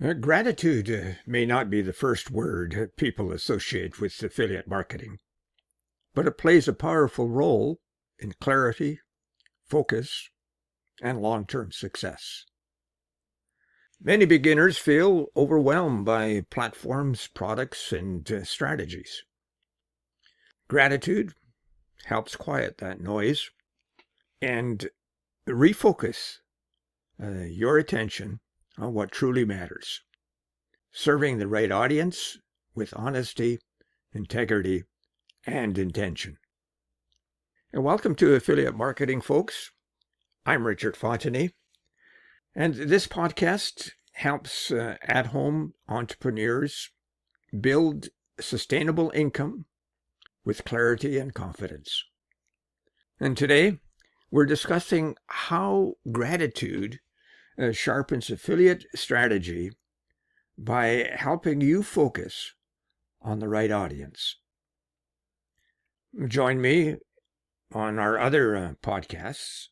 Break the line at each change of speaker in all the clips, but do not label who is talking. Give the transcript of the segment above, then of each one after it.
Gratitude may not be the first word people associate with affiliate marketing, but it plays a powerful role in clarity, focus, and long-term success. Many beginners feel overwhelmed by platforms, products, and strategies. Gratitude helps quiet that noise and refocus your attention on what truly matters. Serving the right audience with honesty, integrity, and intention. And welcome to Affiliate Marketing, folks. I'm Richard Fontanie, and this podcast helps at-home entrepreneurs build sustainable income with clarity and confidence. And today, we're discussing how gratitude sharpens affiliate strategy by helping you focus on the right audience. Join me on our other podcasts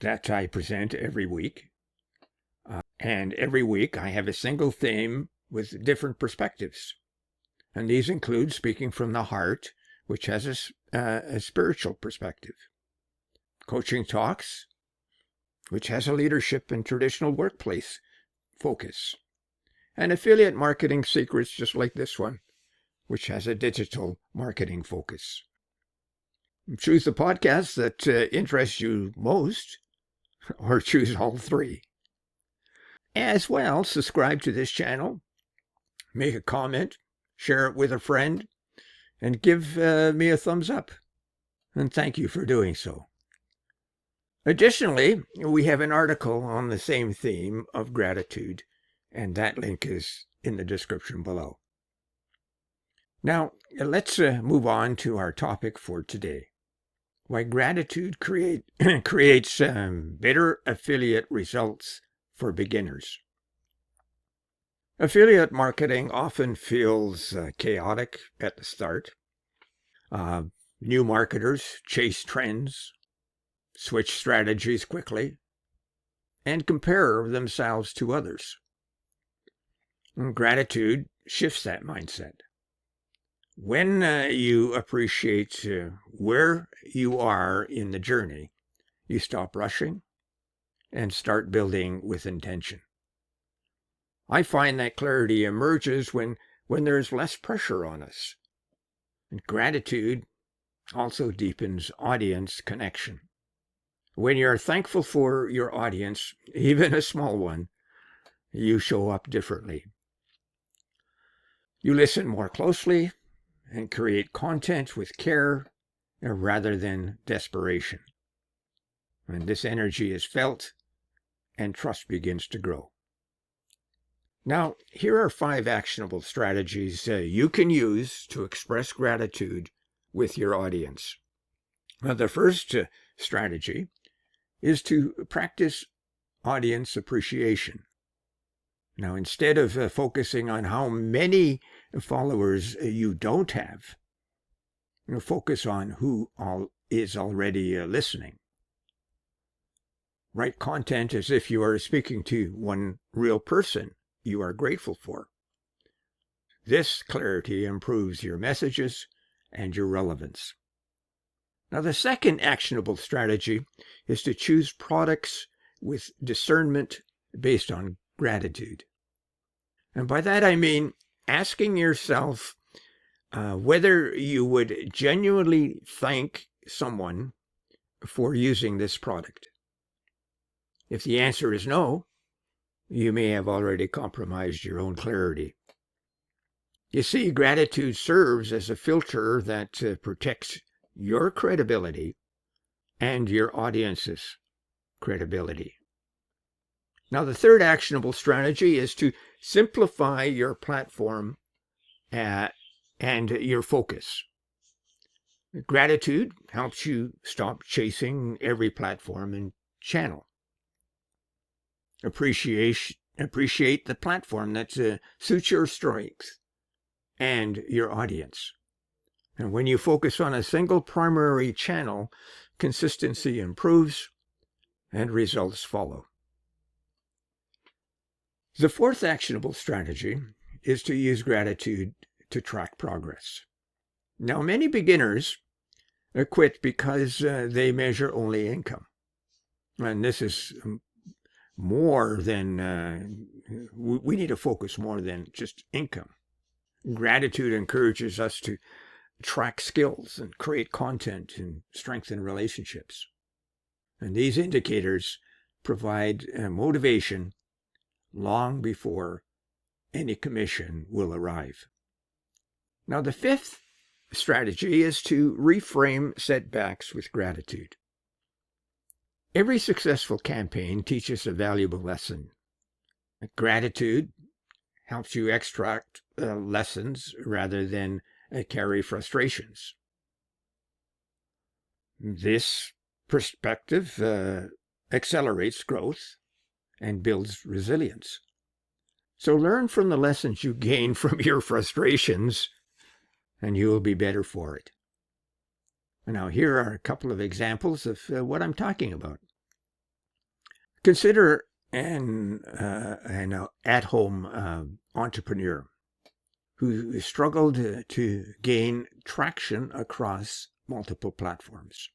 that I present every week. And every week I have a single theme with different perspectives. And these include speaking from the heart, which has a spiritual perspective. Coaching talks, which has a leadership and traditional workplace focus. And affiliate marketing secrets just like this one, which has a digital marketing focus. Choose the podcast that interests you most, or choose all three. As well, subscribe to this channel, make a comment, share it with a friend, and give me a thumbs up. And thank you for doing so. Additionally, we have an article on the same theme of gratitude, and that link is in the description below. Now, let's move on to our topic for today. Why gratitude creates better affiliate results for beginners. Affiliate marketing often feels chaotic at the start. New marketers chase trends, switch strategies quickly, and compare themselves to others. And gratitude shifts that mindset. When you appreciate where you are in the journey, you stop rushing and start building with intention. I find that clarity emerges when there's less pressure on us. And gratitude also deepens audience connection. When you're thankful for your audience, even a small one, you show up differently. You listen more closely and create content with care rather than desperation. And this energy is felt and trust begins to grow. Now, here are 5 actionable strategies you can use to express gratitude with your audience. Now, the first strategy is to practice audience appreciation. Now, instead of focusing on how many followers you don't have, focus on who is already listening. Write content as if you are speaking to one real person you are grateful for. This clarity improves your messages and your relevance. Now, the second actionable strategy is to choose products with discernment based on gratitude. And by that I mean asking yourself whether you would genuinely thank someone for using this product. If the answer is no, you may have already compromised your own clarity. You see, gratitude serves as a filter that protects your credibility and your audience's credibility. Now, the third actionable strategy is to simplify your platform and your focus. Gratitude helps you stop chasing every platform and channel. Appreciate the platform that suits your strengths and your audience. And when you focus on a single primary channel, consistency improves and results follow. The fourth actionable strategy is to use gratitude to track progress. Now, many beginners quit because they measure only income. And this is more than, we need to focus more than just income. Gratitude encourages us to track skills and create content and strengthen relationships. And these indicators provide motivation long before any commission will arrive. Now, the fifth strategy is to reframe setbacks with gratitude. Every successful campaign teaches a valuable lesson. Gratitude helps you extract lessons rather than carry frustrations. This perspective accelerates growth and builds resilience. So learn from the lessons you gain from your frustrations, and you will be better for it. Now, here are a couple of examples of what I'm talking about. Consider an at-home entrepreneur who struggled to gain traction across multiple platforms.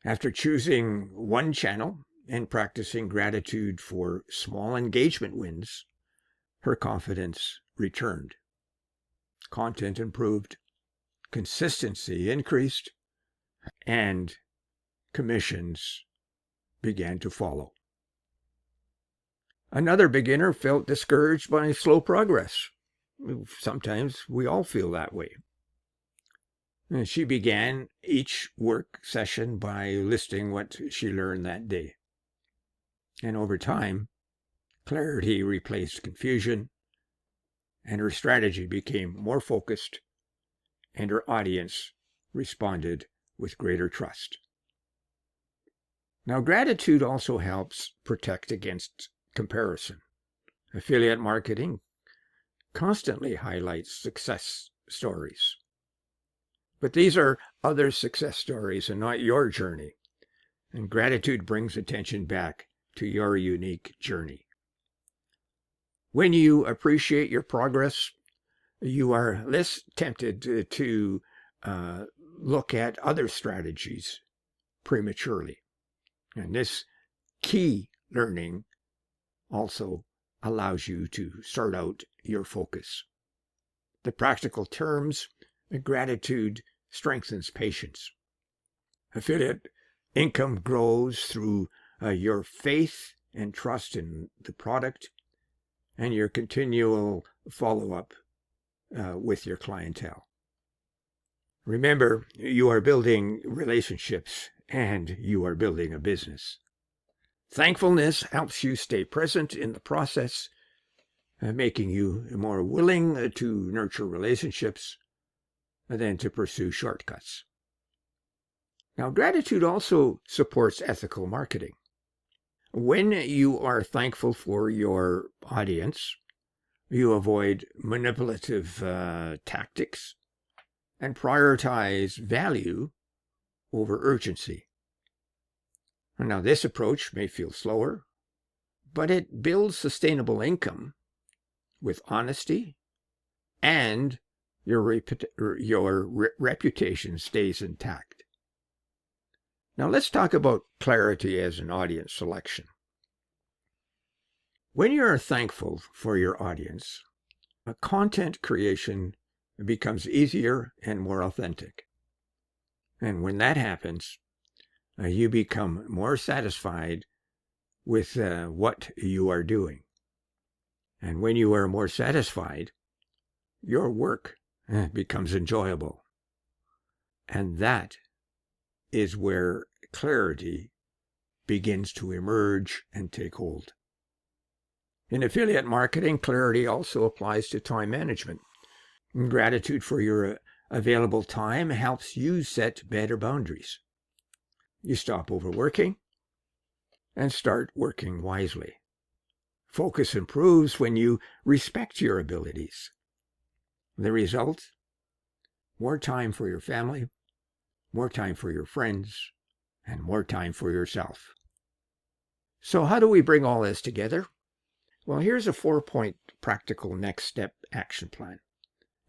After choosing one channel and practicing gratitude for small engagement wins, her confidence returned. Content improved, consistency increased, and commissions began to follow. Another beginner felt discouraged by slow progress. Sometimes we all feel that way. She began each work session by listing what she learned that day. And over time, clarity replaced confusion, and her strategy became more focused, and her audience responded with greater trust. Now, gratitude also helps protect against comparison. Affiliate marketing constantly highlights success stories. But these are other success stories and not your journey. And gratitude brings attention back to your unique journey. When you appreciate your progress, you are less tempted to look at other strategies prematurely. And this key learning also allows you to sort out your focus. The practical terms, gratitude strengthens patience. Affiliate income grows through your faith and trust in the product and your continual follow-up with your clientele. Remember, you are building relationships and you are building a business. Thankfulness helps you stay present in the process, making you more willing to nurture relationships than to pursue shortcuts. Now, gratitude also supports ethical marketing. When you are thankful for your audience, you avoid manipulative tactics and prioritize value over urgency. Now, this approach may feel slower, but it builds sustainable income with honesty, and your reputation stays intact. Now, let's talk about clarity as an audience selection. When you are thankful for your audience, content creation becomes easier and more authentic. And when that happens, you become more satisfied with what you are doing. And when you are more satisfied, your work becomes enjoyable. And that is where clarity begins to emerge and take hold. In affiliate marketing, clarity also applies to time management. Gratitude for your available time helps you set better boundaries. You stop overworking and start working wisely. Focus improves when you respect your abilities. The result? More time for your family, more time for your friends, and more time for yourself. So how do we bring all this together? Well, here's a 4-point practical next step action plan.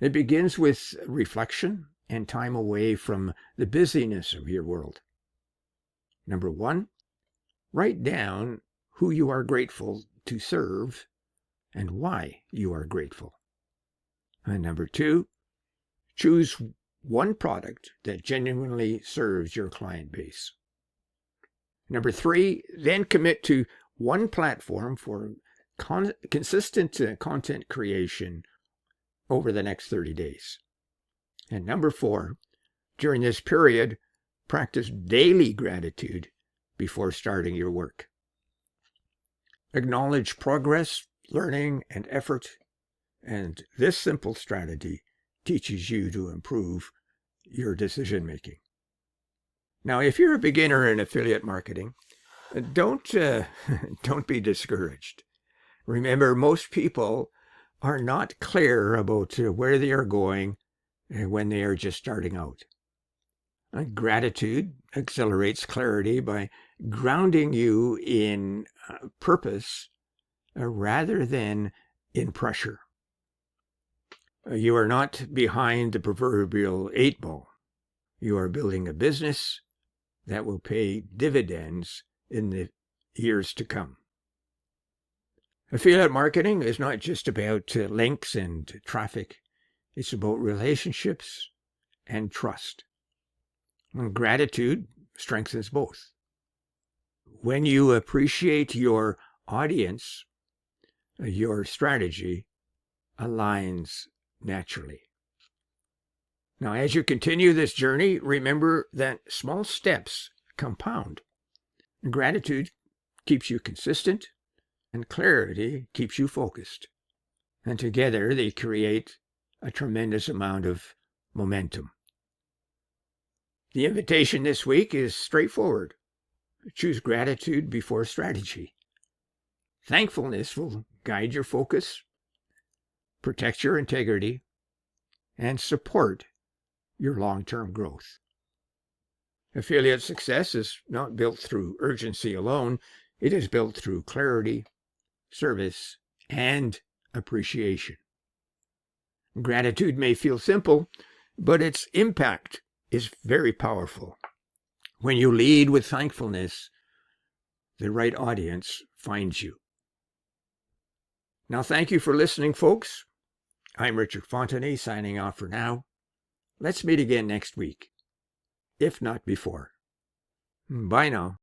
It begins with reflection and time away from the busyness of your world. Number 1, write down who you are grateful to serve and why you are grateful. And number 2, choose one product that genuinely serves your client base. Number 3, then commit to one platform for consistent content creation over the next 30 days. And number 4, during this period, practice daily gratitude before starting your work. Acknowledge progress, learning, and effort, and this simple strategy teaches you to improve your decision making. Now, if you're a beginner in affiliate marketing, don't be discouraged. Remember, most people are not clear about where they are going when they are just starting out. Gratitude accelerates clarity by grounding you in purpose rather than in pressure. You are not behind the proverbial 8-ball. You are building a business that will pay dividends in the years to come. Affiliate marketing is not just about links and traffic. It's about relationships and trust. And gratitude strengthens both. When you appreciate your audience, your strategy aligns naturally. Now, as you continue this journey, remember that small steps compound. Gratitude keeps you consistent, and clarity keeps you focused. And together they create a tremendous amount of momentum. The invitation this week is straightforward. Choose gratitude before strategy. Thankfulness will guide your focus, protect your integrity, and support your long-term growth. Affiliate success is not built through urgency alone. It is built through clarity, service, and appreciation. Gratitude may feel simple, but its impact is very powerful. When you lead with thankfulness, the right audience finds you. Now, thank you for listening, folks. I'm Richard Fontanie, signing off for now. Let's meet again next week, if not before. Bye now.